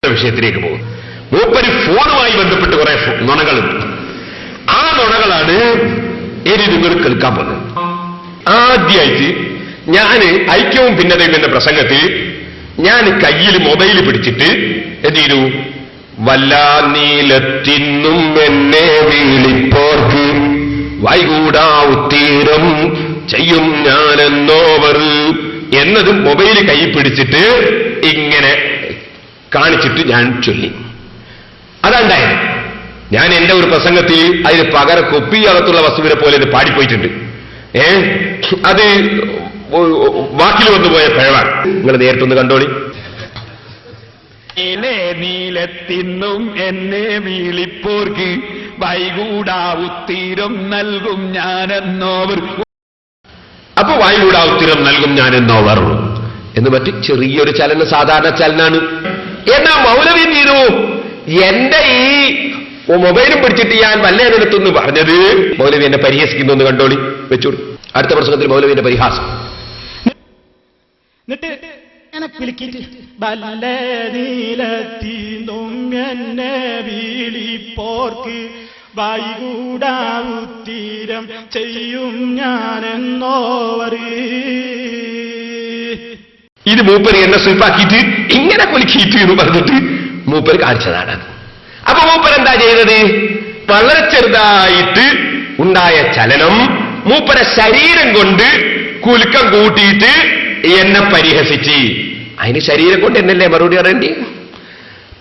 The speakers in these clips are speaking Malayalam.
വിഷയത്തിലേക്ക് പോകും. മൂപ്പര് ഫോണുമായി ബന്ധപ്പെട്ട് കുറെ നുണകളുണ്ട്. ആ നുണകളാണ് ഇനി നിങ്ങൾ കേൾക്കാൻ പോകുന്നത്. ആദ്യമായിട്ട് ഞാൻ ഐക്യവും ഭിന്നതയും എന്ന പ്രസംഗത്തിൽ ഞാൻ കയ്യിൽ മൊബൈൽ പിടിച്ചിട്ട് എന്ത് ചെയ്തു? വല്ലാ നീലത്തിന്നും എന്നെ വീളിപ്പോർക്ക് വൈകൂടാ ഉത്തീരം ചെയ്യും ഞാനെന്നോവർ എന്നതും മൊബൈൽ കൈ പിടിച്ചിട്ട് ഇങ്ങനെ കാണിച്ചിട്ട് ഞാൻ ചൊല്ലി. അതാണ്ടായത്. ഞാൻ എന്റെ ഒരു പ്രസംഗത്തിൽ അതിന് പകരം കൊപ്പിയകത്തുള്ള വസ്തുവിനെ പോലെ ഇത് പാടിപ്പോയിട്ടുണ്ട്. അത് വാക്കിൽ വന്നുപോയ പിഴവാണ്. നിങ്ങൾ നേരിട്ടൊന്ന് കണ്ടോളി. നീലത്തിന്നും എന്നെ വീളിപ്പോർക്ക് വൈകൂടാ ഉത്തീരം നൽകും ഞാനെന്നോവർ. അപ്പൊ വൈകൂടാ ഉത്തീരം നൽകും ഞാനെന്നോവർ എന്ന് പറ്റി ചെറിയൊരു ചലനം, സാധാരണ ചലനാണ്. എന്നാ മൗലവി തീരു എന്റെ ഈ മൊബൈലും പിടിച്ചിട്ട് ഞാൻ വല്ലേതെടുത്തെന്ന് പറഞ്ഞത് മൗലവി എന്നെ പരിഹസിക്കുന്നു. ഒന്ന് കണ്ടോളി, വെച്ചോളൂ. അടുത്ത പ്രസംഗത്തിൽ മൗലവിന്റെ പരിഹാസം. വൈകൂടാവുത്തീരം ചെയ്യും ഞാനെന്നോവർ. ഇത് മൂപ്പര് എന്നെ സ്വീപ്പാക്കിയിട്ട് ഇങ്ങനെ കൊലിക്കിയിട്ട് എന്ന് പറഞ്ഞിട്ട് മൂപ്പര് കാണിച്ചതാണ്. അപ്പൊ മൂപ്പർ എന്താ ചെയ്തത്? വളരെ ചെറുതായിട്ട് ഉണ്ടായ ചലനം മൂപ്പരെ ശരീരം കൊണ്ട് കുലുക്കം കൂട്ടിയിട്ട് എന്നെ പരിഹസിച്ച്. അതിന് ശരീരം കൊണ്ട് എന്നല്ലേ മറുപടി പറയേണ്ടി?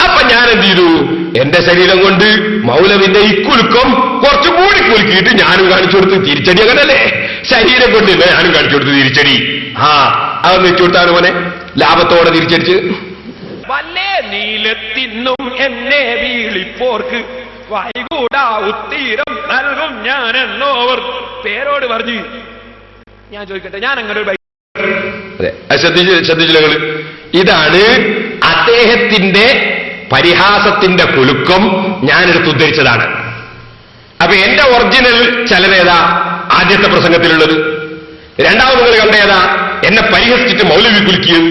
അപ്പൊ ഞാൻ എന്ത് ചെയ്തു? എന്റെ ശരീരം കൊണ്ട് മൗലവിന്റെ ഈ കുലുക്കം കുറച്ചും കൂടി കുലുക്കിയിട്ട് ഞാനും കാണിച്ചു കൊടുത്ത് തിരിച്ചടി. അങ്ങനല്ലേ? ശരീരം കൊണ്ട് ഞാനും കാണിച്ചു കൊടുത്ത് തിരിച്ചടി. അതൊന്ന് വെച്ചു കൊടുത്താണ് മോനെ ലാഭത്തോടെ തിരിച്ചടിച്ച്. വല്ലേ നീലത്തിന്നും എന്നെ വീളിപ്പോർക്ക് വൈകൂടാ ഉത്തീരം നൽകും ഞാനെന്നോവർ. പേരോട് പറഞ്ഞു. ഞാൻ ചോദിക്കട്ടെ, ഞാൻ അങ്ങനെ ഒരു അതെ, ശ്രദ്ധിച്ചില്ല. ഇതാണ് അദ്ദേഹത്തിന്റെ പരിഹാസത്തിന്റെ കുലുക്കം ഞാനെടുത്ത് ഉദ്ധരിച്ചതാണ്. അപ്പൊ എന്റെ ഒറിജിനൽ ചലനേതാ ആദ്യത്തെ പ്രസംഗത്തിലുള്ളത്? രണ്ടാമത് നിങ്ങൾ കണ്ടേതാ? എന്നെ പരിഹസിച്ചിട്ട് മൗലവി കുലുക്കിയത്.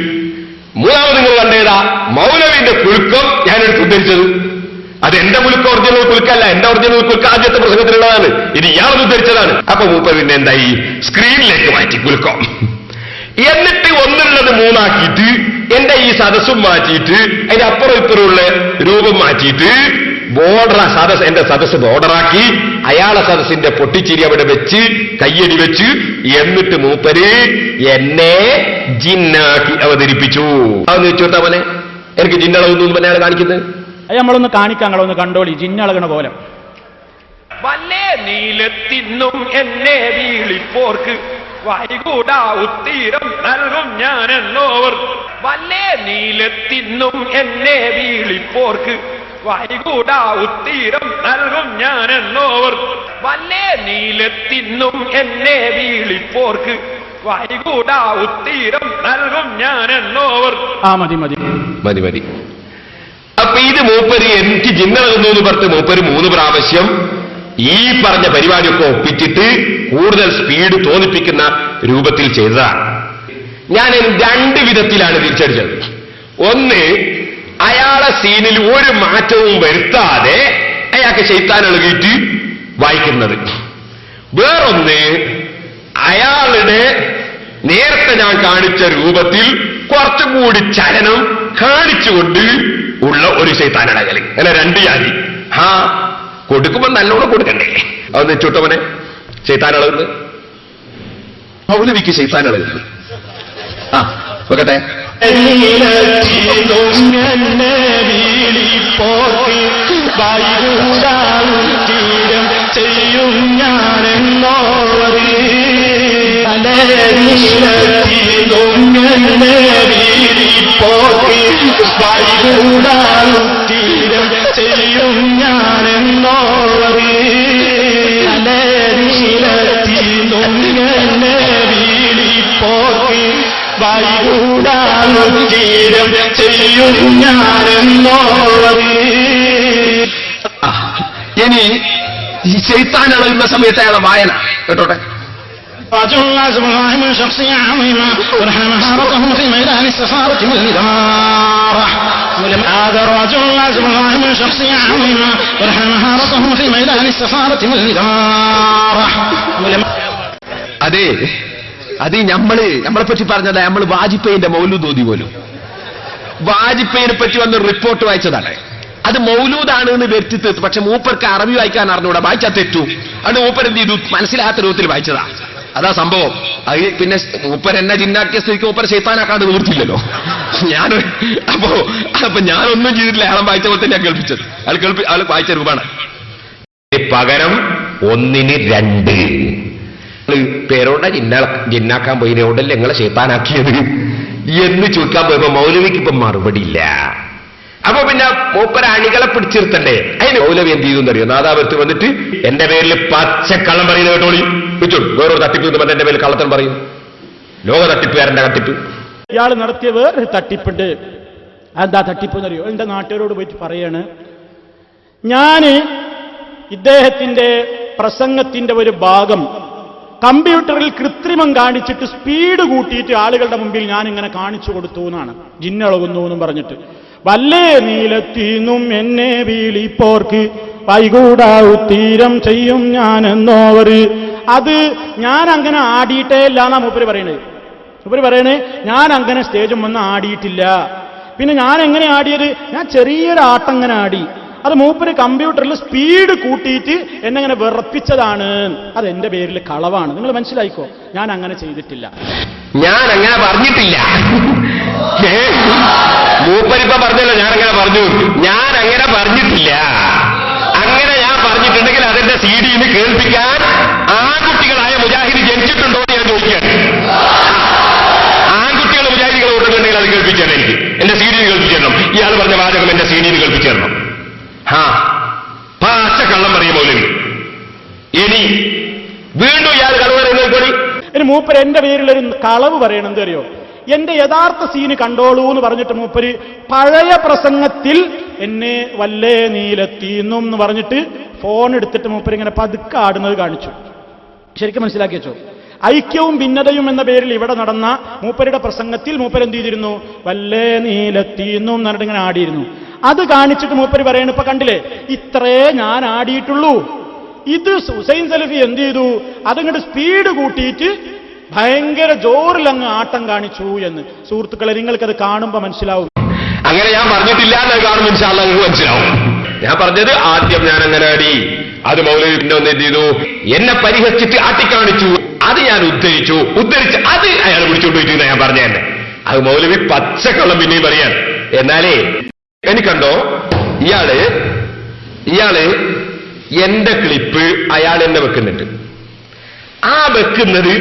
മൂന്നാമത് നിങ്ങൾ കണ്ടേതാ? മൗലവിന്റെ കുലുക്കം ഞാനെടുത്ത് ഉദ്ധരിച്ചത്. അത് എന്റെ കുലുക്കം ഒറിജിനൽ കുലുക്കല്ല. എന്റെ ഒറിജിനൽ കുലുക്കം ആദ്യത്തെ പ്രസംഗത്തിലുള്ളതാണ്. ഇത് ഇയാളത് ഉദ്ധരിച്ചതാണ്. അപ്പൊ മൂപ്പർ പിന്നെ എന്തായി? സ്ക്രീനിലേക്ക് മാറ്റി കുലുക്കം. എന്നിട്ട് ഒന്നുള്ളത് മൂന്നാക്കിയിട്ട് എന്റെ ഈ സദസ്സും മാറ്റിയിട്ട് അതിന്റെ അപ്പുറം ഇപ്പുറമുള്ള രൂപം മാറ്റിയിട്ട് സദസ്, എന്റെ സദസ് ബോർഡറാക്കി അയാളെ സദസ്സിന്റെ പൊട്ടിച്ചിരി അവിടെ വെച്ച് കയ്യടി വെച്ച് എന്നിട്ട് മൂപ്പര് എന്നെ ജിന്നാക്കി അവതരിപ്പിച്ചു. അതെന്ന് വെച്ചോട്ടാ മോനെ, എനിക്ക് ജിന്നളവൊന്നും അയാൾ കാണിക്കുന്നത്. നമ്മളൊന്ന് കാണിക്കാം, നിങ്ങളൊന്ന് കണ്ടോളി ജിന്നളകണ പോലെ. വല്ലേ നീലത്തിന്നും എന്നെ വീളിപ്പോർക്ക് വൈകൂടാ ഉത്തീരം നൽകും ഞാനെന്നോവർ. വല്ലേ നീലത്തിന്നും എന്നെ വീളിപ്പോർക്ക് വൈകൂടാ ഉത്തീരം നൽകും ഞാനെന്നോവർ. വല്ലേ നീലത്തിന്നും എന്നെ വീളിപ്പോർക്ക് വൈകൂടാ ഉത്തീരം നൽകും ഞാനെന്നോവർ. മതി മതി മതി മതി. അപ്പൊ ഇത് മൂപ്പര് എനിക്ക് ജിന്നളകുന്നു എന്ന് പറഞ്ഞ് മൂപ്പര് 3 പ്രാവശ്യം ഈ പറഞ്ഞ പരിപാടിയൊക്കെ ഒപ്പിച്ചിട്ട് കൂടുതൽ സ്പീഡ് തോന്നിപ്പിക്കുന്ന രൂപത്തിൽ ചെയ്തതാണ്. ഞാൻ 2 വിധത്തിലാണ് തിരിച്ചടിച്ചത്. ഒന്ന്, അയാളെ സീനിൽ ഒരു മാറ്റവും വരുത്താതെ അയാൾക്ക് ശൈത്താൻ ഇളകിയിട്ട് വായിക്കുന്നത്. വേറൊന്ന്, അയാളുടെ നേരത്തെ ഞാൻ കാണിച്ച രൂപത്തിൽ കുറച്ചും കൂടി ചലനം കാണിച്ചുകൊണ്ട് ഉള്ള ഒരു ശൈത്താൻ ഇളകൽ. അങ്ങനെ 2 ജാതി. കൊടുക്കുമ്പോ നല്ലോണം കൊടുക്കണ്ടേ? അതൊന്ന് ചുട്ടവനെ ശൈത്താൻ ഇളകുന്നത്. മൗലവിക്ക് ശൈത്താൻ ഇളകുന്നത്. നോക്കട്ടെ. ചെയ്യും ഞാനെന്നോവർ. ചെയ്യും ഞാനെന്നോവർ. വൈകൂടാനുത്തീരം ചെയ്യും ഞാനെന്നോവർ. ഇനി ഈ ശൈത്താൻ ഇളകുന്ന സമയത്ത് അയാളെ വായന കേട്ടോട്ടെ. رجل لازم الله من شخصية عظيمة ونحن محاربهم في ميدان السفارة والإدارة هذا الرجل لازم الله من شخصية عظيمة ورحم مهارته في ميدان السفارة والإدارة. അതെ അത് നമ്മളെ പറ്റി പറഞ്ഞത് നമ്മൾ വാജ്പേയിന്റെ മൗലൂദ് ഓതി പോലും. വാജ്പേയിനെ പറ്റി വന്ന് റിപ്പോർട്ട് വായിച്ചതാണ്. അത് മൗലൂദാണ് എന്ന് വരുത്തി തീർത്തു. പക്ഷെ മൂപ്പർക്ക് അറബി വായിക്കാൻ അറിഞ്ഞൂടാ, വായിച്ചാൽ തെറ്റു. അത് മൂപ്പർ എന്ത് ചെയ്തു, മനസ്സിലാത്ത രൂപത്തിൽ വായിച്ചതാ. അതാ സംഭവം. അത് പിന്നെ മൂപ്പർ എന്നെ ജിന്നാക്കിയ സ്ഥിതിക്ക് മൂപ്പർ ശൈത്താനാക്കാണ്ട് നിവർത്തില്ലല്ലോ. അപ്പൊ ഞാനൊന്നും ചെയ്തിട്ടില്ല. അയാളെ വായിച്ച പോലെ തന്നെ ഞാൻ കേൾപ്പിച്ചത്. അയാൾ വായിച്ച രൂപമാണ്. പകരം 1-2 പേരോടെ ജിന്നാക്കാൻ പോയിനോടല്ലേ നിങ്ങളെ ശൈത്താനാക്കിയത് എന്ന് ചോദിക്കാൻ പോയപ്പോ മൗലവിക്ക് ഇപ്പം മറുപടി ഇല്ല. അപ്പൊ പിന്നെ മൂപ്പര അണികളെ പിടിച്ചിരുത്തണ്ടേ. അതിന് മൗലവി എന്ത് ചെയ്തു എന്നറിയോ, നാദാപുരത്ത് വന്നിട്ട് എന്റെ പേരിൽ പച്ചക്കള്ളം പറയുന്നത് കേട്ടോളി വെച്ചോളൂ. വേറൊരു തട്ടിപ്പ് എന്ന് പറഞ്ഞ എന്റെ പേരിൽ കള്ളത്തൻ പറയും. ലോക തട്ടിപ്പുകാരന്റെ തട്ടിപ്പ്. ഇയാൾ നടത്തിയ വേറൊരു തട്ടിപ്പുണ്ട്. എന്താ തട്ടിപ്പ് എന്നറിയോ? എന്റെ നാട്ടുകാരോട് പോയിട്ട് പറയാണ്, ഞാന് ഇദ്ദേഹത്തിന്റെ പ്രസംഗത്തിന്റെ ഒരു ഭാഗം കമ്പ്യൂട്ടറിൽ കൃത്രിമം കാണിച്ചിട്ട് സ്പീഡ് കൂട്ടിയിട്ട് ആളുകളുടെ മുമ്പിൽ ഞാൻ ഇങ്ങനെ കാണിച്ചു കൊടുത്തു എന്നാണ്. ജിന്നളകുന്നു എന്നും പറഞ്ഞിട്ട്. വല്ലേ നീലത്തീന്നും എന്നെ വീളിപ്പോർക്ക് വൈകൂടാവു തീരം ചെയ്യും ഞാൻ എന്നോവർ. അത് ഞാൻ അങ്ങനെ ആടിയിട്ടേ ഇല്ല എന്നാ മൂപ്പര് പറയണേ. ഞാൻ അങ്ങനെ സ്റ്റേജും വന്ന് ആടിയിട്ടില്ല. പിന്നെ ഞാൻ എങ്ങനെ ആടിയത്, ഞാൻ ചെറിയൊരു ആട്ടം അങ്ങനെ ആടി. അത് മൂപ്പര് കമ്പ്യൂട്ടറിൽ സ്പീഡ് കൂട്ടിയിട്ട് എന്നെ അങ്ങനെ വിറപ്പിച്ചതാണ്. അത് എന്റെ പേരിൽ കളവാണ്. നിങ്ങൾ മനസ്സിലായിക്കോ, ഞാൻ അങ്ങനെ ചെയ്തിട്ടില്ല. ഞാൻ അങ്ങനെ പറഞ്ഞിട്ടില്ല. മൂപ്പരിപ്പ പറഞ്ഞല്ലോ ഞാൻ അങ്ങനെ പറഞ്ഞു. ഞാൻ അങ്ങനെ പറഞ്ഞിട്ടില്ല. അങ്ങനെ ഞാൻ പറഞ്ഞിട്ടുണ്ടെങ്കിൽ അതിന്റെ CD-ന്ന് കേൾപ്പിക്കാൻ ആൺകുട്ടികളായ മുജാഹിദ് ജനിച്ചിട്ടുണ്ടോ എന്ന് ഞാൻ ചോദിക്കുകയാണ്. ആൺകുട്ടികൾ മുജാഹിദികൾ ഓർക്കുന്നുണ്ടെങ്കിൽ അത് കേൾപ്പിച്ചാണ്. എനിക്ക് എന്റെ CD-ന്ന് കേൾപ്പിച്ചിരണം. ഇയാൾ പറഞ്ഞ വാചകം എന്റെ CD-ന്ന് കേൾപ്പിച്ചിരണം. പാച്ച കള്ളം പറയും മൗലവി. ഇനി വീണ്ടും ഇയാൾ കളവ് പറയുന്നത്. ഇനി മൂപ്പര് എന്റെ പേരിലൊരു കളവ് പറയണം. എന്താ അറിയോ, എന്റെ യഥാർത്ഥ സീന് കണ്ടോളൂ എന്ന് പറഞ്ഞിട്ട് മൂപ്പര് പഴയ പ്രസംഗത്തിൽ എന്നെ വല്ലേ നീലെത്തിന്നും എന്ന് പറഞ്ഞിട്ട് ഫോൺ എടുത്തിട്ട് മൂപ്പര് ഇങ്ങനെ പതുക്കെ ആടുന്നത് കാണിച്ചു. ശരിക്കും മനസ്സിലാക്കി വെച്ചോ. ഐക്യവും ഭിന്നതയും എന്ന പേരിൽ ഇവിടെ നടന്ന മൂപ്പരുടെ പ്രസംഗത്തിൽ മൂപ്പര് എന്ത് ചെയ്തിരുന്നു, വല്ലേ നീലെത്തിന്നും എന്ന് പറഞ്ഞിട്ട് ഇങ്ങനെ ആടിയിരുന്നു. അത് കാണിച്ചിട്ട് മൂപ്പര് പറയണ, ഇപ്പൊ കണ്ടില്ലേ, ഇത്രേ ഞാൻ ആടിയിട്ടുള്ളൂ. ഇത് ഹുസൈൻ സലഫി എന്ത് ചെയ്തു, അതങ്ങോട്ട് സ്പീഡ് കൂട്ടിയിട്ട് ഭയങ്കര ജോറിലങ്ങ് ആട്ടം കാണിച്ചു എന്ന്. സുഹൃത്തുക്കളെ, നിങ്ങൾക്കത് കാണുമ്പോ മനസ്സിലാവും. അങ്ങനെ ഞാൻ പറഞ്ഞിട്ടില്ല എന്ന് കാണുമ്പോൾ ഇൻഷാല്ലാ നിങ്ങൾക്ക് മനസ്സിലാവും. ഞാൻ പറഞ്ഞത് ആദ്യം ഞാൻ അങ്ങനെ ആടി, അത് മൗലവി പിന്നെ ഒന്ന് എന്ത് ചെയ്തു, എന്നെ പരിഹസിച്ചിട്ട് ആട്ടിക്കാണിച്ചു. അത് ഞാൻ ഉദ്ധരിച്ച് അത് അയാൾ പിടിച്ചുകൊണ്ടുപോയിട്ട് ഞാൻ പറഞ്ഞു തന്നെ. അത് മൗലവി പച്ചക്കള്ളം പിന്നെയും പറയാൻ. എന്നാലേ എനിക്കണ്ടോ, ഇയാള് എന്റെ ക്ലിപ്പ് അയാൾ എന്നെ വെക്കുന്നുണ്ട്. ആ വെക്കുന്നത്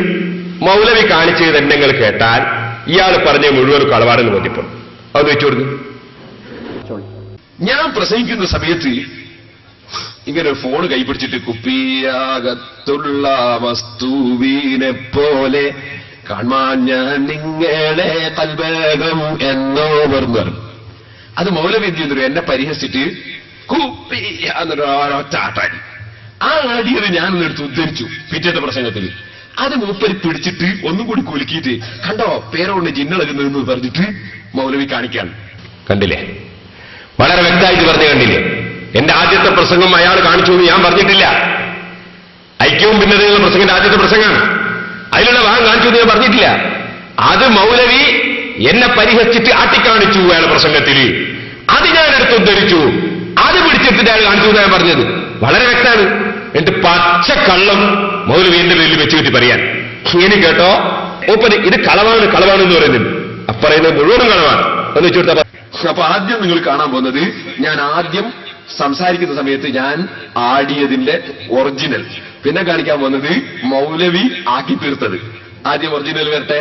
മൗലവി കാണിച്ചത് നിങ്ങൾ കേട്ടാൽ ഇയാൾ പറഞ്ഞ മുഴുവൻ കളവാണെന്ന് ബോധ്യപ്പെടും. അത് വെച്ചു കൊടുക്കും. ഞാൻ പ്രസംഗിക്കുന്ന സമയത്ത് ഇങ്ങനെ ഒരു ഫോൺ കൈപിടിച്ചിട്ട് കുപ്പിയാകത്തുള്ള വസ്തുവിനെ പോലെ കാണാൻ ഞാൻ നിങ്ങളെ കൽബകം എന്നോ പറഞ്ഞു. അത് മൗലവി എന്ത് ചെയ്യുന്നു, എന്നെ പരിഹസിച്ചിട്ട് കുപ്പിയാട്ടാടി. ആ ആടിയത് ഞാനൊന്ന് എടുത്ത് ഉദ്ധരിച്ചു പിറ്റേത്തെ പ്രസംഗത്തിൽ. അത് മൂപ്പരി പിടിച്ചിട്ട് ഒന്നും കൂടി കുലുക്കിയിട്ട്, കണ്ടോ പേരോണ്ട് ജിന്നളകുന്നതെന്ന് പറഞ്ഞിട്ട് മൗലവി കാണിക്കാൻ. കണ്ടില്ലേ, വളരെ വ്യക്തമായിട്ട് പറഞ്ഞു. കണ്ടില്ലേ, എന്റെ ആദ്യത്തെ പ്രസംഗം അയാൾ കാണിച്ചു എന്ന് ഞാൻ പറഞ്ഞിട്ടില്ല. ഐക്യവും ഭിന്നതയുള്ള പ്രസംഗത്തിന്റെ ആദ്യത്തെ പ്രസംഗമാണ്. അതിലുള്ള ഭാഗം കാണിച്ചു എന്ന് ഞാൻ പറഞ്ഞിട്ടില്ല. അത് മൗലവി എന്നെ പരിഹസിച്ചിട്ട് ആട്ടിക്കാണിച്ചു അയാളുടെ പ്രസംഗത്തിൽ. അത് ഞാൻ എടുത്ത് ഉദ്ധരിച്ചു. അത് പിടിച്ചിട്ട് അയാൾ കാണിച്ചു എന്ന് ഞാൻ പറഞ്ഞത് വളരെ വ്യക്തമാണ്. എന്നിട്ട് പച്ചക്കള്ളം മൗലവി എന്റെ പേരിൽ വെച്ച് കിട്ടി പറയാൻ. ഇങ്ങനെ കേട്ടോ, ഓപ്പന് ഇത് കളവാണ് എന്ന് പറയുന്നത്. അപ്പറയുന്നത് മുഴുവനും കളവാണ് എന്ന് വെച്ചു കൊടുത്ത. അപ്പൊ ആദ്യം നിങ്ങൾ കാണാൻ പോകുന്നത്, ഞാൻ ആദ്യം സംസാരിക്കുന്ന സമയത്ത് ഞാൻ ആടിയതിന്റെ ഒറിജിനൽ. പിന്നെ കാണിക്കാൻ പോകുന്നത് മൗലവി ആക്കി തീർത്തത്. ആദ്യം ഒറിജിനൽ വരട്ടെ.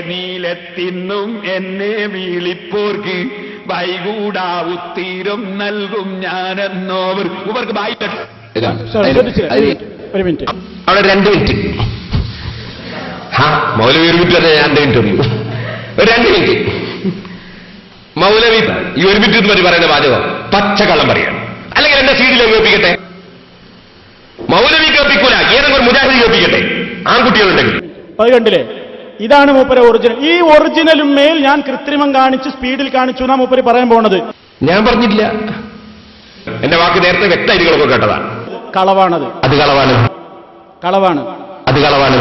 നീലെത്തിന്നും എന്നെ വീളിപ്പോർക്ക് വൈകൂടാവുത്തീരം നൽകും ഞാനെന്നോവർ. ഇവർക്ക് ഒരു മിനിറ്റ്, അവിടെ 2 മിനിറ്റ്. മൗലവി 1 മിനിറ്റ് ഞാൻ 2 മിനിറ്റ് അറിയൂ. 2 മിനിറ്റ് മൗലവി ഈ 1 മിനിറ്റ് മതി പറയുന്ന വാചകം പച്ചക്കള്ളം പറയാണ്. അല്ലെങ്കിൽ എന്റെ CD-യിൽ കേൾപ്പിക്കട്ടെ. മൗലവി കേൾപ്പിക്കൂല, ഏതെങ്കിലും ഒരു മുജാഹിദ് കേൾപ്പിക്കട്ടെ, ആൺകുട്ടികളുണ്ടെങ്കിൽ. അത് കണ്ടില്ലേ, ഇതാണ് മൂപ്പരെ ഒറിജിനൽ. ഈ ഒറിജിനലും മേൽ ഞാൻ കൃത്രിമം കാണിച്ച് സ്പീഡിൽ കാണിച്ചു എന്നാ മൂപ്പര് പറയാൻ പോണത്. ഞാൻ പറഞ്ഞിട്ടില്ല. എന്റെ വാക്ക് നേരത്തെ വ്യക്തമായി നിങ്ങളൊക്കെ കേട്ടതാണ്. കളവാണത്. അത് കളവാണ്. കളവാണ്. അത് കളവാണ്.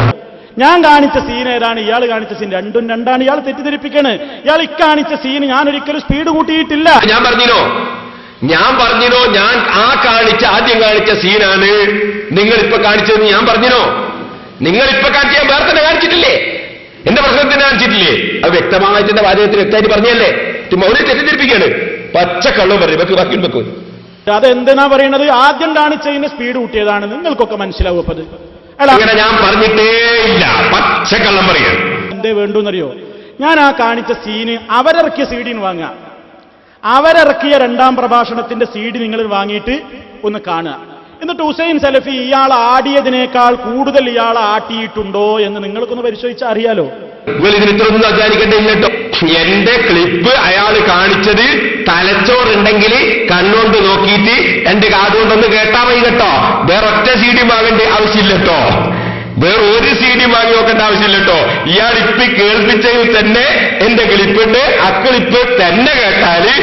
ഞാൻ കാണിച്ച സീൻ ഏതാണ്, ഇയാൾ കാണിച്ച സീൻ രണ്ടും രണ്ടാണ്. ഇയാൾ തെറ്റിദ്ധരിപ്പിക്കാണ്. ഇയാൾ ഇക്കാണിച്ച സീൻ ഞാൻ ഒരിക്കലും സ്പീഡ് കൂട്ടിയിട്ടില്ല. ഞാൻ പറഞ്ഞിനോ ഞാൻ ആ ആദ്യം കാണിച്ച സീനാണ് നിങ്ങളിപ്പോ കാണിച്ചതെന്ന് ഞാൻ പറഞ്ഞിനോ? നിങ്ങളിപ്പോ കാണിച്ച ഞാൻ വേറെ തന്നെ കാണിച്ചിട്ടില്ലേ? എന്റെ പ്രശ്നത്തിന് കാണിച്ചിട്ടില്ലേ? അത് വ്യക്തമായിട്ട് എന്റെ വാചകത്തിൽ വ്യക്തമായിട്ട് പറഞ്ഞല്ലേ? മൗലിക തെറ്റിദ്ധരിപ്പിക്കുകയാണ്. പച്ചക്കള്ളം പറയും. ബാക്കി വെക്കും. അതെന്തിനാ പറയണത്? ആദ്യം കാണിച്ചതിന്റെ സ്പീഡ് കൂട്ടിയതാണ്. നിങ്ങൾക്കൊക്കെ മനസ്സിലാവും. അപ്പത് അങ്ങനെ ഞാൻ പറഞ്ഞിട്ടേ ഇല്ല. പച്ചക്കള്ളം പറയാൻ എന്തേ വേണ്ടൂന്നറിയോ? ഞാൻ ആ കാണിച്ച സീന് അവരിറക്കിയ സീഡിന് വാങ്ങുക. അവരിറക്കിയ രണ്ടാം പ്രഭാഷണത്തിന്റെ സീഡി നിങ്ങൾ വാങ്ങിയിട്ട് ഒന്ന് കാണുക. എന്നിട്ട് ഹുസൈൻ സലഫി ഇയാൾ ആടിയതിനേക്കാൾ കൂടുതൽ ഇയാൾ ആട്ടിയിട്ടുണ്ടോ എന്ന് നിങ്ങൾക്കൊന്ന് പരിശോധിച്ചാൽ അറിയാലോ. നിങ്ങൾ ഇതിന് ഇത്രയൊന്നും അധ്വാനിക്കേണ്ടില്ല കേട്ടോ. എന്റെ ക്ലിപ്പ് അയാൾ കാണിച്ചത് തലച്ചോറുണ്ടെങ്കിൽ കണ്ണുകൊണ്ട് നോക്കിയിട്ട് എന്റെ കാതുകൊണ്ടൊന്ന് കേട്ടാ മതി കേട്ടോ. വേറെ ഒറ്റ സീഡി വാങ്ങേണ്ട ആവശ്യമില്ല കേട്ടോ. വേറെ ഒരു സീഡി വാങ്ങി നോക്കേണ്ട ആവശ്യമില്ല കേട്ടോ. ഇയാൾ ഇപ്പൊ കേൾപ്പിച്ചതിൽ തന്നെ എന്റെ ക്ലിപ്പുണ്ട്. ആ ക്ലിപ്പ് തന്നെ കേട്ടാല്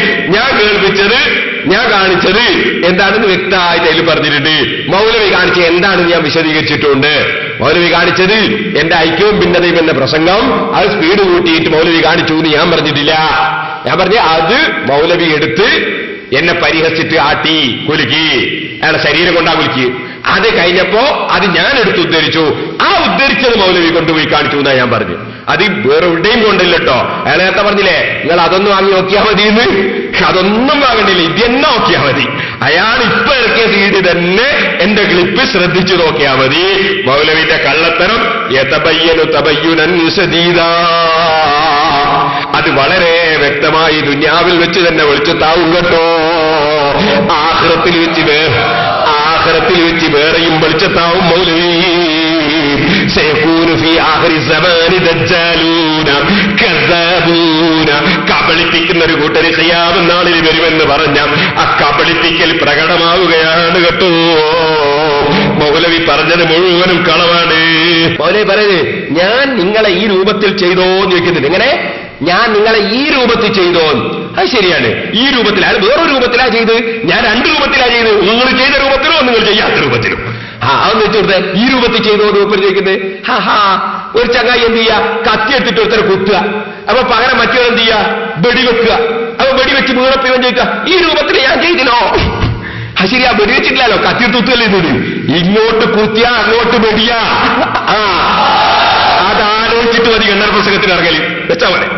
ഞാൻ കാണിച്ചത് എന്താണെന്ന് വ്യക്തമായിട്ട് അതിൽ പറഞ്ഞിട്ടുണ്ട്. മൗലവി കാണിച്ച എന്താണെന്ന് ഞാൻ വിശദീകരിച്ചിട്ടുണ്ട്. മൗലവി കാണിച്ചത് എന്റെ ഐക്യവും ഭിന്നതയും എന്ന പ്രസംഗം അത് സ്പീഡ് കൂട്ടിയിട്ട് മൗലവി കാണിച്ചു എന്ന് ഞാൻ പറഞ്ഞിട്ടില്ല. ഞാൻ പറഞ്ഞ അത് മൗലവി എടുത്ത് എന്നെ പരിഹസിച്ചിട്ട് ആട്ടി കുലുക്കി. അയാളുടെ ശരീരം കൊണ്ടാ കുലുക്കി. അത് കഴിഞ്ഞപ്പോ അത് ഞാൻ എടുത്ത് ഉദ്ധരിച്ചു. ആ ഉദ്ധരിച്ചത് മൗലവി കൊണ്ടുപോയി കാണിച്ചു എന്നാ ഞാൻ പറഞ്ഞു. അത് വേറെ എവിടെയും കൊണ്ടില്ല കേട്ടോ. അയാൾ നേരത്തെ പറഞ്ഞില്ലേ നിങ്ങൾ അതൊന്നും വാങ്ങി നോക്കിയാൽ മതി എന്ന്. അതൊന്നും വാങ്ങണ്ടില്ല, ഇത് തന്നെ നോക്കിയാൽ മതി. അയാൾ ഇപ്പൊ ഇറക്കിയ സീഡി തന്നെ എന്റെ ക്ലിപ്പ് ശ്രദ്ധിച്ചു നോക്കിയാൽ മതി. മൗലവിന്റെ കള്ളത്തരം അത് വളരെ വ്യക്തമായി ദുനിയാവിൽ വെച്ച് തന്നെ വെളിച്ചത്താവും കേട്ടോ. ആഖിറത്തിൽ വെച്ച് വേറെയും വെളിച്ചത്താവും മൗലവി. കബളിപ്പിക്കുന്ന ഒരു കൂട്ടര് ഖിയാമത്ത് നാളിൽ വരുമെന്ന് പറഞ്ഞ ആ കബളിപ്പിക്കൽ പ്രകടമാവുകയാണ് കേട്ടോ. മൗലവി പറഞ്ഞത് മുഴുവനും കളവാണ്. മൗലവി പറയുന്നത് ഞാൻ നിങ്ങളെ ഈ രൂപത്തിൽ ചെയ്തോ എന്ന് ചോദിക്കുന്നത്. എങ്ങനെ? ഞാൻ നിങ്ങളെ ഈ രൂപത്തിൽ ചെയ്തോ? അത് ശരിയാണ്. ഈ രൂപത്തിൽ. അത് വേറൊരു രൂപത്തിലാ ചെയ്ത്. ഞാൻ രണ്ട് രൂപത്തിലാ ചെയ്ത്. നിങ്ങൾ ചെയ്ത രൂപത്തിലോ നിങ്ങൾ ചെയ്യാത്ത രൂപത്തിലും. അതൊന്ന് വെച്ചുകൊടുത്ത് ഈ രൂപത്തിൽ ചെയ്തോ രൂപത്തിൽ ചോദിക്കുന്നത്. ഒരു ചങ്ങായി എന്ത് ചെയ്യുക? കത്തി എടുത്തിട്ട് ഒരുത്തരെ കുത്തുക. അപ്പൊ പകരം മറ്റൊരു എന്ത് ചെയ്യുക? വെടിവെക്കുക. അപ്പൊ വെടിവെച്ച് വീണപ്പിവൻ ചോദിക്കുക ഈ രൂപത്തിൽ ഞാൻ ചെയ്തിനോ? ശരിയാ, വെടിവെച്ചിട്ടില്ലല്ലോ, കത്തി തുത്തല്ലേ ഇത്. ഇങ്ങോട്ട് കുത്തിയ അങ്ങോട്ട് വെടിയ. അതാലോചിച്ചിട്ട് മതി കണ്ണർ പുസ്തകത്തിൽ ഇറങ്ങല്. വെച്ചാ പോലെ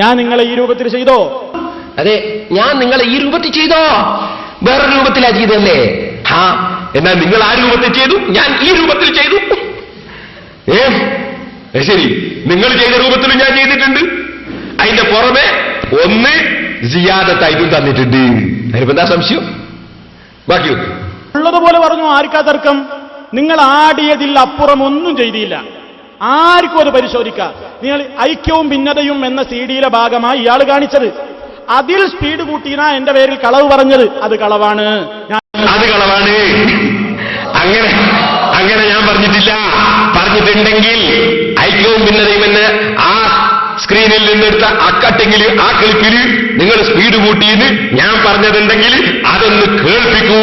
ഞാൻ നിങ്ങളെ ഈ രൂപത്തിൽ ചെയ്തോ? അതെ, ഞാൻ നിങ്ങളെ ഈ രൂപത്തിൽ ചെയ്തോ? വേറൊരു രൂപത്തിലാ ചെയ്തല്ലേ? എന്നാൽ നിങ്ങൾ ആ രൂപത്തിൽ ചെയ്തു, ഞാൻ ഈ രൂപത്തിൽ ചെയ്തു. ശരി, നിങ്ങൾ ചെയ്ത രൂപത്തിലും ഞാൻ ചെയ്തിട്ടുണ്ട്. അതിന്റെ പുറമെ ഒന്ന് സിയാദത്തായിട്ടും തന്നിട്ടുണ്ട്. അതിനിപ്പോ എന്താ സംശയം? ബാക്കി ഉള്ളതുപോലെ പറഞ്ഞു. ആർക്കാ തർക്കം? നിങ്ങൾ ആടിയതിൽ അപ്പുറം ഒന്നും ചെയ്തില്ല. ആർക്കും അത് പരിശോധിക്കാം. നിങ്ങൾ ഐക്യവും ഭിന്നതയും എന്ന സീഡിയിലെ ഭാഗമായി ഇയാൾ കാണിച്ചത് അതിൽ സ്പീഡ് കൂട്ടിനാ എന്റെ പേരിൽ കളവ് പറഞ്ഞത്. അത് കളവാണ്. അത് കളവാണ്. അങ്ങനെ ഞാൻ പറഞ്ഞിട്ടില്ല. പറഞ്ഞിട്ടുണ്ടെങ്കിൽ ഐക്യവും ഭിന്നതയും എന്ന് ആ സ്ക്രീനിൽ നിന്നെടുത്ത അക്കട്ടെങ്കിൽ ആ ക്ലിപ്പില് നിങ്ങൾ സ്പീഡ് കൂട്ടിയെന്ന് ഞാൻ പറഞ്ഞതുണ്ടെങ്കിൽ അതൊന്ന് കേൾപ്പിക്കൂ.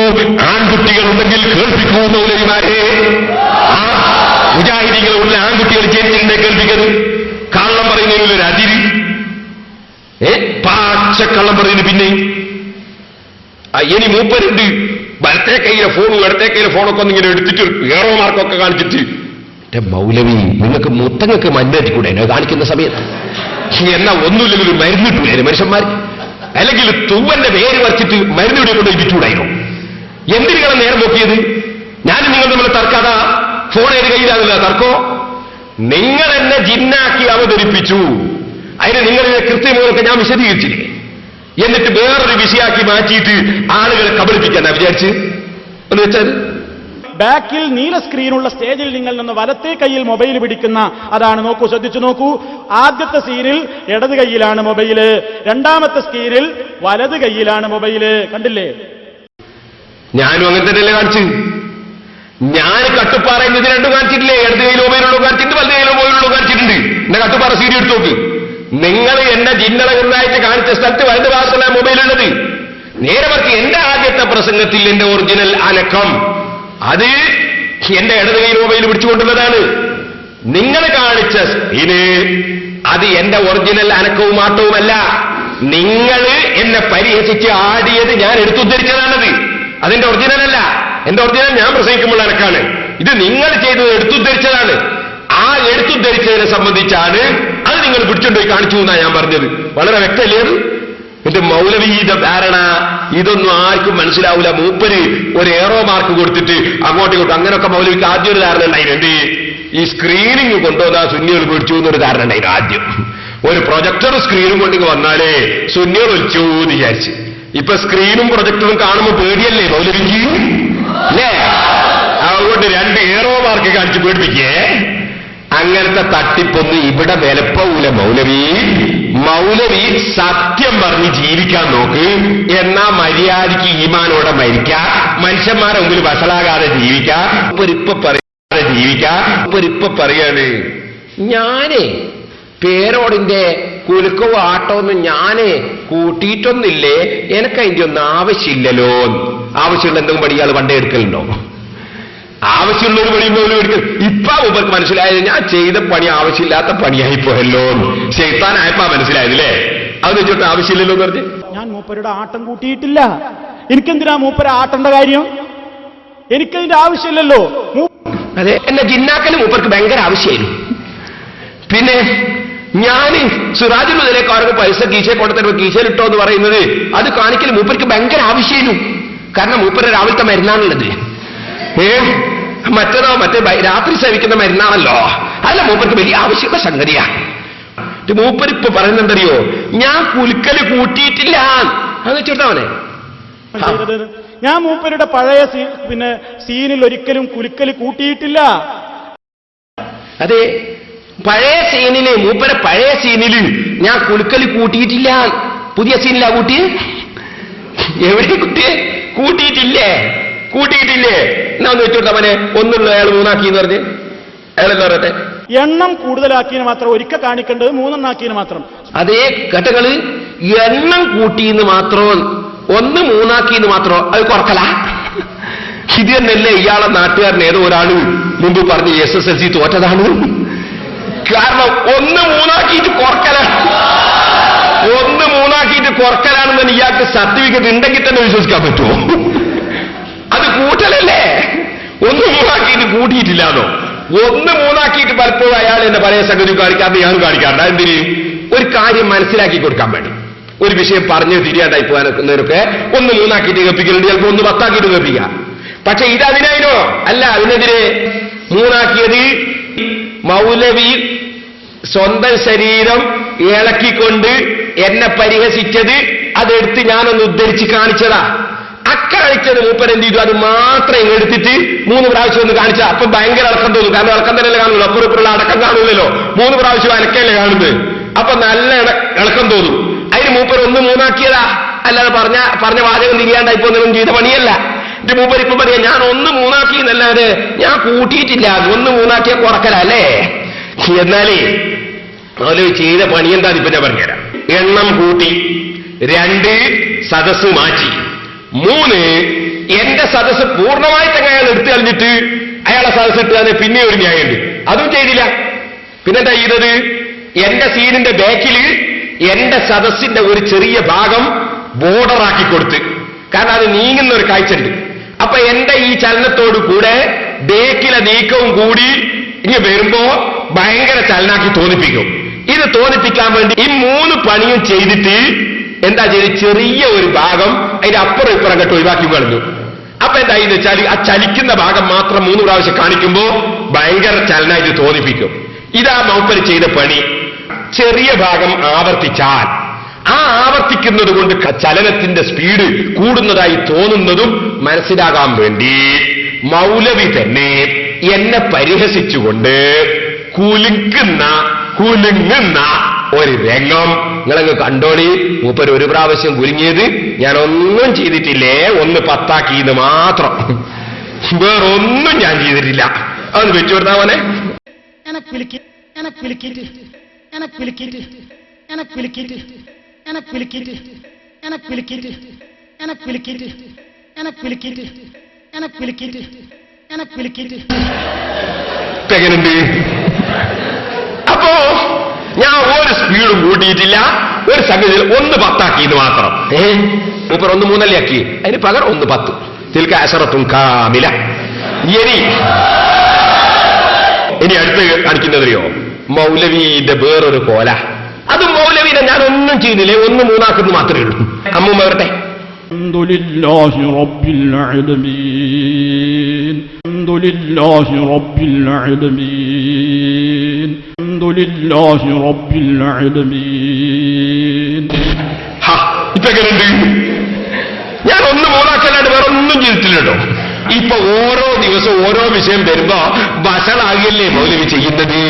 ആൺകുട്ടികളുണ്ടെങ്കിൽ കേൾപ്പിക്കൂ. മൗലവിമാരെ, മുജാഹിദീങ്ങളുള്ള ആൺകുട്ടികൾ ജനിച്ചിട്ടുണ്ടെ കേൾപ്പിക്കരുത്. കള്ളം പറയുന്നതിലൊരു അതിര്. പാച്ചക്കള്ളം പറയുന്നു. പിന്നെ ഇനി മൂപ്പരുണ്ട് വലത്തെ കയ്യിലെ ഫോണും ഇടത്തെ കയ്യിലെ ഫോണൊക്കെ ഒന്നിങ്ങനെ എടുത്തിട്ട് ഏറോ മാർക്കൊക്കെ കാണിച്ചിട്ട് മൗലവി നിങ്ങൾക്ക് മുത്തങ്ങൾക്ക് മരുന്നേറ്റിക്കൂടെ കാണിക്കുന്ന സമയത്ത്? എന്നാ ഒന്നുമില്ലെങ്കിൽ ഒരു മരുന്നിട്ടൂടെ മനുഷ്യന്മാർ? അല്ലെങ്കിൽ തുവന്റെ പേര് വരച്ചിട്ട് മരുന്നിവിടെ കൊണ്ട് ഇരിച്ചൂടായിരുന്നു. എന്തിനാണ് നേരം നോക്കിയത്? ഞാനും നിങ്ങൾ തമ്മിൽ തർക്കാതാ. ഫോൺ ഏത് കയ്യിലാകില്ല തർക്കോ? നിങ്ങൾ എന്നെ ജിന്നാക്കി അവതരിപ്പിച്ചു. അതിന് നിങ്ങളിലെ കൃത്യമൊക്കെ ഞാൻ വിശദീകരിച്ചില്ലേ? എന്നിട്ട് വേറൊരു വിഷയാക്കി മാറ്റിയിട്ട് ആളുകളെ കബളിപ്പിക്കാൻ വിചാരിച്ച് എന്ന് വെച്ചാൽ ബാക്കിൽ നീല സ്ക്രീനുള്ള സ്റ്റേജിൽ നിങ്ങൾ നിന്ന് വലത്തെ കയ്യിൽ മൊബൈൽ പിടിക്കുന്ന അതാണ്. നോക്കൂ, ശ്രദ്ധിച്ചു നോക്കൂ. ആദ്യത്തെ സീനിൽ ഇടത് കയ്യിലാണ് മൊബൈല്, രണ്ടാമത്തെ സ്ക്രീനിൽ വലത് കയ്യിലാണ് മൊബൈല്. കണ്ടില്ലേ? ഞാനും അങ്ങനെ തന്നെയല്ലേ കാണിച്ചു. ഞാൻ കട്ടുപ്പാറയിൽ ഇത് രണ്ടും കാണിച്ചിട്ടില്ലേ? ഇടത് കയ്യിൽ മൊബൈലുള്ള കാണിച്ചിട്ടുണ്ട്, വലത് കയ്യിൽ മൊബൈലുള്ള കാണിച്ചിട്ടുണ്ട്. എന്റെ കട്ടുപ്പാറ സീരി എടുത്തു നോക്ക്. നിങ്ങൾ എന്നെ ജിന്നളകുന്നതായിട്ട് കാണിച്ച സ്ഥലത്ത് വലത് ഭാഗത്തുള്ള മൊബൈലുള്ളത്. നേരെ മറിച്ച് എന്റെ ആദ്യത്തെ പ്രസംഗത്തിൽ എന്റെ ഒറിജിനൽ അനക്കം അത് എന്റെ ഇടത് കയ്യിൽ മൊബൈൽ പിടിച്ചുകൊണ്ടുള്ളതാണ്. നിങ്ങൾ കാണിച്ച സ്ക്രീന് അത് എന്റെ ഒറിജിനൽ അനക്കവും ആട്ടവുമല്ല. നിങ്ങൾ എന്നെ പരിഹസിച്ച് ആടിയത് ഞാൻ എടുത്തുദ്ധരിച്ചതാണത്. അതെന്റെ ഒറിജിനൽ അല്ല. എന്റെ ഒറിജിനൽ ഞാൻ പ്രസംഗിക്കുമ്പോൾ അനക്കാണ്. ഇത് നിങ്ങൾ ചെയ്തത് എടുത്തുദ്ധരിച്ചതാണ്. ആ എടുത്തുദ്ധരിച്ചതിനെ സംബന്ധിച്ചാണ് അത് നിങ്ങൾ പിടിച്ചുകൊണ്ടുപോയി കാണിച്ചു എന്നാണ് ഞാൻ പറഞ്ഞത്. വളരെ വ്യക്തമല്ലേ അത്? എന്റെ മൗലവീയുടെ ധാരണ ഇതൊന്നും ആർക്കും മനസ്സിലാവില്ല. മൂപ്പര് ഒരു ഏറോ മാർക്ക് കൊടുത്തിട്ട് അങ്ങോട്ടും ഇങ്ങോട്ടും അങ്ങനെയൊക്കെ മൗലവിക്ക് ആദ്യം ഒരു ധാരണ ഉണ്ടായിരുന്നു. ഈ സ്ക്രീനിങ് കൊണ്ടുവന്നാ സുന്നികൾ പിടിച്ചു എന്നൊരു ധാരണ ഉണ്ടായിരുന്നു ആദ്യം. ഒരു പ്രൊജക്ടർ സ്ക്രീനും കൊണ്ടിങ്ങ് വന്നാലേ സുന്നികൾ ഒലിച്ചു എന്ന് വിചാരിച്ച്. ഇപ്പൊ സ്ക്രീനും പ്രൊജക്ടറും കാണുമ്പോൾ പേടിയല്ലേ മൗലവിക്ക്? അല്ലേ? അതുകൊണ്ട് 2 ഏറോ മാർക്ക് കാണിച്ച് പേടിപ്പിക്കേ. അങ്ങനത്തെ തട്ടിപ്പൊന്ന് ഇവിടെ വിലപ്പൂല മൗലവി. മൗലവി സത്യം പറഞ്ഞ് ജീവിക്കാൻ നോക്ക്. എന്നാ മര്യാദയ്ക്ക് ഈമാനോടെ മരിക്കാം. മനുഷ്യന്മാരെ മുമ്പിൽ വഷളാകാതെ ജീവിക്കാം. ഇപ്പൊ പറയാണ് ഞാനേ പേരോടിന്റെ കുലുക്കവും ആട്ടമൊന്നും ഞാനേ കൂട്ടിയിട്ടൊന്നില്ലേ, എനിക്ക് അതിന്റെ ഒന്നും ആവശ്യമില്ലല്ലോ. ആവശ്യമുള്ള എന്തെങ്കിലും പണി ഇയാൾ പണ്ടേ എടുക്കലുണ്ടോ? ആവശ്യമുള്ളൊരു പണിയുമ്പോൾ എടുക്കൽ. ഇപ്പൊ ഇവർക്ക് മനസ്സിലായത് ഞാൻ ചെയ്ത പണി ആവശ്യമില്ലാത്ത പണിയായി പോയല്ലോ. ശൈത്താനായപ്പാ മനസ്സിലായതില്ലേ? അത് വെച്ചിട്ട് ആവശ്യമില്ലല്ലോ എന്ന് പറഞ്ഞ് ഞാൻ മൂപ്പരുടെ ആട്ടം കൂട്ടിയിട്ടില്ല. എനിക്കെന്തിനാ മൂപ്പര ആട്ടേണ്ട കാര്യം? എനിക്കതിന്റെ ആവശ്യമില്ലല്ലോ. അതെ, എന്നെ ജിന്നാക്കലും മൂപ്പർക്ക് ഭയങ്കര ആവശ്യമായിരുന്നു. പിന്നെ ഞാൻ സിറാജുൽ മുതലേക്കാർക്ക് പൈസ കീശയെ കൊണ്ടുതരുമ്പോ കീശയിലിട്ടോ എന്ന് പറയുന്നത് അത് കാണിക്കൽ മൂപ്പർക്ക് ഭയങ്കര ആവശ്യമായിരുന്നു. കാരണം മൂപ്പര രാവിലത്തെ മരുന്നാണുള്ളത്. മറ്റേ രാത്രി സേവിക്കുന്ന മരുന്നാണല്ലോ. അല്ല, മൂപ്പർക്ക് വലിയ ആവശ്യമുള്ള സംഗതിയാ. മൂപ്പരിപ്പൊ പറയുന്നുണ്ടറിയോ, ഞാൻ കുലുക്കല് കൂട്ടിയിട്ടില്ല. അത് വെച്ചിട്ടവനെ ഞാൻ മൂപ്പരുടെ പഴയ സീനിൽ ഒരിക്കലും കുലുക്കല് കൂട്ടിയിട്ടില്ല. അതെ, പഴയ സീനില് മൂപ്പരെ പഴയ സീനില് ഞാൻ കുലുക്കല് കൂട്ടിയിട്ടില്ല. പുതിയ സീനിലാ കൂട്ടി? എവിടെ കുട്ടിയെ കൂട്ടിയിട്ടില്ലേ? എന്നാ ഒന്ന് വെച്ചോട്ടവനെ ഒന്നുള്ള അയാൾ 3 ആക്കിന്ന് പറഞ്ഞ് അയാളെന്താ പറയട്ടെ? എണ്ണം കൂടുതലാക്കിയെന്ന് മാത്രം, ഒരിക്കൽ കാണിക്കേണ്ടത് 3 ആക്കിയെന്ന് മാത്രം. അതേ ഘട്ടങ്ങള് എണ്ണം കൂട്ടിയെന്ന് മാത്രം, 1 3 ആക്കിയെന്ന് മാത്രം. അത് കുറക്കല. ഇത് തന്നെയല്ലേ ഇയാളെ നാട്ടുകാരൻ ഏതോ ഒരാള് മുമ്പ് പറഞ്ഞ് SSLC തോറ്റതാണ്. കാരണം 1 3 ആക്കിയിട്ട് കുറക്കലാണ്. 1 3 ആക്കിയിട്ട് കുറക്കലാണെന്ന് ഇയാൾക്ക് സർട്ടിഫിക്കറ്റ് ഉണ്ടെങ്കിൽ തന്നെ വിശ്വസിക്കാൻ പറ്റുമോ? അത് കൂട്ടലല്ലേ? 1 3 ആക്കിയിട്ട് കൂട്ടിയിട്ടില്ലാന്നോ? 1 3 ആക്കിയിട്ട് പലപ്പോഴും അയാൾ എന്നെ പഴയ സംഗതി കാണിക്കാതെ ഞാൻ കാണിക്കാണ്ട. എന്തിന്? ഒരു കാര്യം മനസ്സിലാക്കി കൊടുക്കാൻ വേണ്ടി. ഒരു വിഷയം പറഞ്ഞ് തിരിയാണ്ടായി പോകാനൊക്കെ 1 3 ആക്കിയിട്ട് കേൾപ്പിക്കുന്നുണ്ട്, ചിലപ്പോൾ 1 10 ആക്കിയിട്ട് കേൾപ്പിക്കാം. പക്ഷെ ഇതതിനായിനോ അല്ല. അതിനെതിരെ 3 ആക്കിയത് മൗലവി സ്വന്തം ശരീരം ഇളക്കിക്കൊണ്ട് എന്നെ പരിഹസിച്ചത് അതെടുത്ത് ഞാനൊന്ന് ഉദ്ധരിച്ച് കാണിച്ചതാ. അക്കാണിച്ചത് മൂപ്പരെന്ത് ചെയ്തു? അത് മാത്രം എടുത്തിട്ട് 3 പ്രാവശ്യം ഒന്ന് കാണിച്ച. അപ്പൊ ഭയങ്കര ഇളക്കം തോന്നും. കാരണം ഇളക്കം തന്നെയല്ലേ കാണുള്ളൂ, അപ്പുറപ്പുറമുള്ള അടക്കം കാണൂലല്ലോ. 3 പ്രാവശ്യം അലക്കല്ലേ കാണുന്നത്. അപ്പൊ നല്ല ഇളക്കം തോന്നും. അതിന് മൂപ്പർ 1 3 ആക്കിയതാ. അല്ലാതെ പറഞ്ഞ വാചകം തിരിയാണ്ടായിപ്പോ ഒന്നും ചെയ്ത പണിയല്ല. എന്റെ മൂപ്പർ ഇപ്പൊ പറയാ ഞാൻ 1 3 ആക്കി എന്നല്ലാതെ ഞാൻ കൂട്ടിയിട്ടില്ല. 1 3 ആക്കിയ കുറക്കലല്ലേ? എന്നാലേ അവര് ചെയ്ത പണി എന്താ ഇപ്പൊ ഞാൻ പറഞ്ഞുതരാം. എണ്ണം കൂട്ടി, 2 സദസ് മാറ്റി, 3 എന്റെ സദസ് പൂർണ്ണമായിട്ട് അയാൾ എടുത്തു കളഞ്ഞിട്ട് അയാളെ സദസ് ഇട്ട് പിന്നെ ഒരു ന്യായമുണ്ട്. അതും ചെയ്തില്ല. പിന്നെന്താ ചെയ്തത്? എന്റെ സീനിന്റെ ബാക്കില് എന്റെ സദസ്സിന്റെ ഒരു ചെറിയ ഭാഗം ബോർഡറാക്കി കൊടുത്ത്. കാരണം അത് നീങ്ങുന്ന ഒരു കാഴ്ചയുണ്ട്. അപ്പൊ എന്റെ ഈ ചലനത്തോടു കൂടെ ബേക്കിലെ നീക്കവും കൂടി ഇനി വരുമ്പോ ഭയങ്കര ചലനാക്കി തോന്നിപ്പിക്കും. ഇത് തോന്നിപ്പിക്കാൻ വേണ്ടി ഈ 3 പണിയും ചെയ്തിട്ട് എന്താ ചെയ്ത്? ചെറിയ ഒരു ഭാഗം അതിന്റെ അപ്പുറം ഇപ്പുറം കെട്ട് ഒഴിവാക്കി കളഞ്ഞു. അപ്പൊ എന്തായെന്ന് വെച്ചാൽ ആ ചലിക്കുന്ന ഭാഗം മാത്രം 3 പ്രാവശ്യം കാണിക്കുമ്പോ ഭയങ്കര ചലനായിട്ട് തോന്നിപ്പിക്കും. ഇതാ മൗപ്പര് ചെയ്ത പണി. ചെറിയ ഭാഗം ആവർത്തിച്ചാൽ ആ ആവർത്തിക്കുന്നത് കൊണ്ട് ചലനത്തിന്റെ സ്പീഡ് കൂടുന്നതായി തോന്നുന്നതും മനസ്സിലാകാൻ വേണ്ടി മൗലവി തന്നെ എന്നെ പരിഹസിച്ചുകൊണ്ട് കുലുങ്ങുന്ന ഒരു രംഗം നിങ്ങളങ്ങ് കണ്ടോളി. മൂപ്പര് 1 പ്രാവശ്യം കുലുങ്ങിയത് ഞാൻ ഒന്നും ചെയ്തിട്ടില്ലേ, 1 10 ആക്കിയെന്ന് മാത്രം. വേറൊന്നും ഞാൻ ചെയ്തിട്ടില്ല. അതൊന്ന് വെച്ചു കൊടുത്താ പോലെ എങ്ങനെയുണ്ട്? അപ്പോ ഞാൻ ഒരു സ്പീഡും കൂട്ടിയിട്ടില്ല, ഒരു സംഗതി 1 10 മാത്രം. ഇപ്പൊ 1 3 ആക്കി, അതിന് പകരം 1 10. തിൽക്ക അശറത്തും കാമില. ഇനി അടുത്ത് കാണിക്കുന്നതറിയോ? മൗലവിന്റെ വേറൊരു കോല. അത് മൗലവിനെ ഞാൻ ഒന്നും ചെയ്യുന്നില്ലേ, 1 3 ആക്കുന്നത് മാത്രമേ ഉള്ളൂ. അമ്മൂമ്മ വരട്ടെ. അൽഹംദുലില്ലാഹി റബ്ബിൽ ആലമീൻ അൽഹംദുലില്ലാഹി റബ്ബിൽ ആലമീൻ അൽഹംദുലില്ലാഹി റബ്ബിൽ ആലമീൻ. ഇപ്പൊ എങ്ങനെയുണ്ട്? ഞാൻ 1 3 ആക്കല്ലാണ്ട് വേറെ ഒന്നും ചെയ്തിട്ടില്ലല്ലോ. ഇപ്പൊ ഓരോ ദിവസവും ഓരോ വിഷയം വരുമ്പോ വഷളാകില്ലേ മൗലവി ചെയ്യുന്നത്?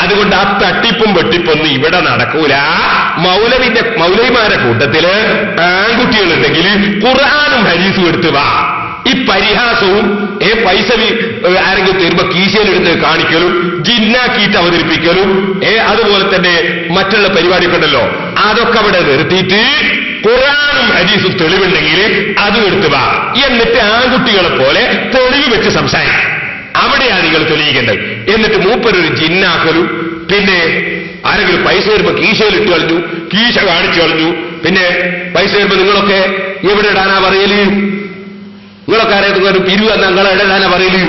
അതുകൊണ്ട് ആ തട്ടിപ്പും വെട്ടിപ്പൊന്നും ഇവിടെ നടക്കൂല. മൗലവിമാരെ കൂട്ടത്തില് ആൺകുട്ടികളുണ്ടെങ്കിൽ ഖുർആനും ഹദീസും എടുത്ത് വാ. ഈ പരിഹാസവും പൈസ ആരെങ്കിലും തരുമ്പോ കീശയിലെടുത്ത് കാണിക്കലും ജിന്നാക്കിയിട്ട് അവതരിപ്പിക്കലും അതുപോലെ തന്നെ മറ്റുള്ള പരിപാടിയൊക്കെ ഉണ്ടല്ലോ, അതൊക്കെ അവിടെ നിർത്തിയിട്ട് ഖുർആനും ഹദീസും തെളിവുണ്ടെങ്കിൽ അതും എടുത്ത് വാ. എന്നിട്ട് ആൺകുട്ടികളെ പോലെ തെളിവ് വെച്ച് സംസാരിക്കും. അവിടെയാണ് നിങ്ങൾ തെളിയിക്കേണ്ടത്. എന്നിട്ട് മൂപ്പരൊരു ജിന്നാക്കലും, പിന്നെ ആരെങ്കിലും പൈസ വരുമ്പോ കീശയിലിട്ട് കളഞ്ഞു, കീശ കാണിച്ചു കളഞ്ഞു. പിന്നെ പൈസ വരുമ്പോ നിങ്ങളൊക്കെ എവിടെ ഇടാനാ പറയല്? നിങ്ങളൊക്കെ ആരെങ്കിലും പിരിവ് നിങ്ങളെ ഇടാനാ പറയല്?